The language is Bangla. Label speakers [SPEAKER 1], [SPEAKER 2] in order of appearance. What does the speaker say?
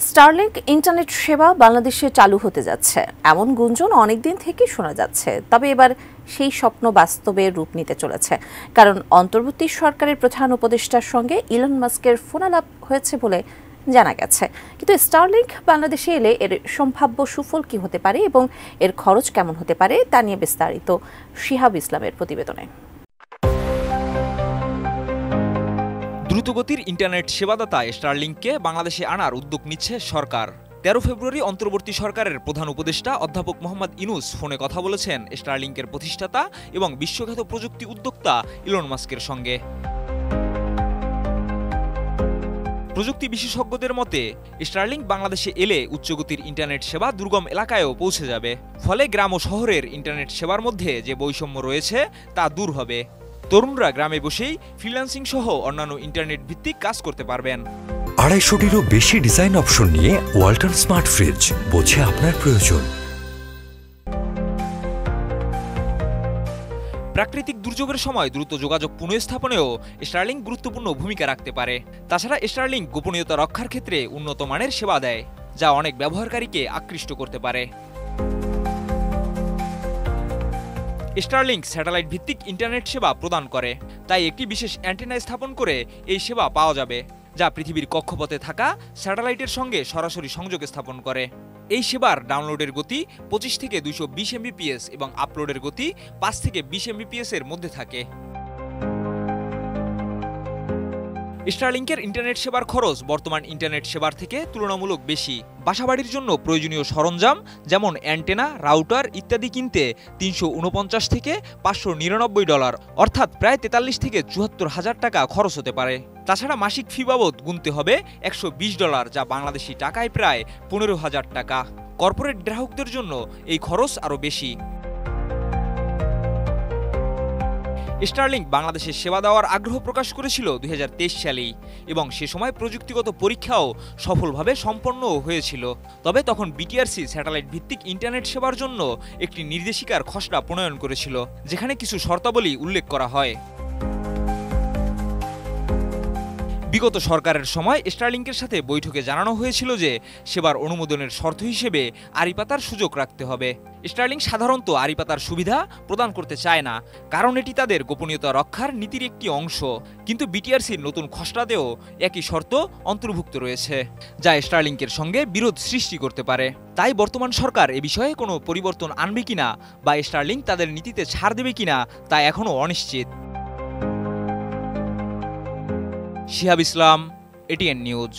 [SPEAKER 1] স্টারলিংক ইন্টারনেট সেবা বাংলাদেশে চালু হতে যাচ্ছে এমন গুঞ্জন অনেকদিন থেকে শোনা যাচ্ছে। তবে এবার সেই স্বপ্ন বাস্তবে রূপ নিতে চলেছে, কারণ অন্তর্বর্তী সরকারের প্রধান উপদেষ্টার সঙ্গে ইলন মাস্কের ফোনালাপ হয়েছে বলে জানা গেছে। কিন্তু স্টারলিংক বাংলাদেশে এলে এর সম্ভাব্য সুফল কি হতে পারে এবং এর খরচ কেমন হতে পারে তা নিয়ে বিস্তারিত শিহাব ইসলামের প্রতিবেদনে।
[SPEAKER 2] দ্রুতগতির ইন্টারনেট সেবাদাতা স্টারলিংককে বাংলাদেশে আনার উদ্যোগ নিচ্ছে সরকার। ১৩ ফেব্রুয়ারি অন্তর্বর্তী সরকারের প্রধান উপদেষ্টা অধ্যাপক মোহাম্মদ ইউনূস ফোনে কথা বলেছেন স্টারলিংকের প্রতিষ্ঠাতা এবং বিশ্বখ্যাত প্রযুক্তি উদ্যোক্তা ইলন মাস্কের সঙ্গে। প্রযুক্তি বিশেষজ্ঞদের মতে স্টারলিংক বাংলাদেশে এলে উচ্চগতির ইন্টারনেট সেবা দুর্গম এলাকায়ও পৌঁছে যাবে। ফলে গ্রাম ও শহরের ইন্টারনেট সেবার মধ্যে যে বৈষম্য রয়েছে তা দূর হবে। তরুণরা গ্রামে বসেই ফ্রিল্যান্সিং সহ অন্যান্য ইন্টারনেট ভিত্তিক কাজ করতে পারবেন।
[SPEAKER 3] ২৫০টিরও বেশি ডিজাইন অপশন নিয়ে ওয়ালটন স্মার্ট ফ্রিজ, বোঝে আপনার প্রয়োজন।
[SPEAKER 2] প্রাকৃতিক দুর্যোগের সময় দ্রুত যোগাযোগ পুনঃস্থাপনেও স্টারলিংক গুরুত্বপূর্ণ ভূমিকা রাখতে পারে। তাছাড়া স্টারলিংক গোপনীয়তা রক্ষার ক্ষেত্রে উন্নত মানের সেবা দেয়, যা অনেক ব্যবহারকারীকে আকৃষ্ট করতে পারে। স্টারলিংক স্যাটেলাইট ভিত্তিক ইন্টারনেট সেবা প্রদান করে, তাই একটি বিশেষ অ্যান্টেনা স্থাপন করে এই সেবা পাওয়া যাবে, যা পৃথিবীর কক্ষপথে থাকা স্যাটেলাইটের সঙ্গে সরাসরি সংযোগ স্থাপন করে। এই সেবার ডাউনলোডের গতি ২৫ থেকে ২২০ এমবিপিএস এবং আপলোডের গতি ৫ থেকে ২০ এমবিপিএস এর মধ্যে থাকে। স্টারলিংকের ইন্টারনেট সেবার খরচ বর্তমান ইন্টারনেট সেবার থেকে তুলনামূলক বেশি। বাসাবাড়ির জন্য প্রয়োজনীয় সরঞ্জাম যেমন অ্যান্টেনা, রাউটার ইত্যাদি কিনতে $৩৪৯ থেকে $৫৯৯, অর্থাৎ প্রায় ৪৩ থেকে ৭৪ হাজার টাকা খরচ হতে পারে। তাছাড়া মাসিক ফি বাবদ গুনতে হবে $১২০, যা বাংলাদেশি টাকায় প্রায় ১৫,০০০ টাকা। কর্পোরেট গ্রাহকদের জন্য এই খরচ আরও বেশি। স্টারলিংক বাংলাদেশে সেবা দেওয়ার আগ্রহ প্রকাশ করেছিল ২০২৩ সালেই এবং সে সময় প্রযুক্তিগত পরীক্ষাও সফলভাবে সম্পন্ন হয়েছিল। তবে তখন বিটিআরসি স্যাটেলাইট ভিত্তিক ইন্টারনেট সেবার জন্য একটি নির্দেশিকার খসড়া প্রণয়ন করেছিল, যেখানে কিছু শর্তাবলী উল্লেখ করা হয়। বিগত সরকারের সময় স্টারলিংকের সাথে বৈঠকে জানানো হয়েছিল যে সেবার অনুমোদনের শর্ত হিসেবে আড়িপাতার সুযোগ রাখতে হবে। স্টারলিংক সাধারণত আড়িপাতার সুবিধা প্রদান করতে চায় না, কারণ এটি তাদের গোপনীয়তা রক্ষার নীতির একটি অংশ। কিন্তু বিটিআরসির নতুন খসড়াতেও একই শর্ত অন্তর্ভুক্ত রয়েছে, যা স্টারলিংকের সঙ্গে বিরোধ সৃষ্টি করতে পারে। তাই বর্তমান সরকার এ বিষয়ে কোনো পরিবর্তন আনবে কিনা বা স্টারলিংক তাদের নীতিতে ছাড় দেবে কিনা তা এখনও অনিশ্চিত। শিহাব ইসলাম, এটিএন নিউজ।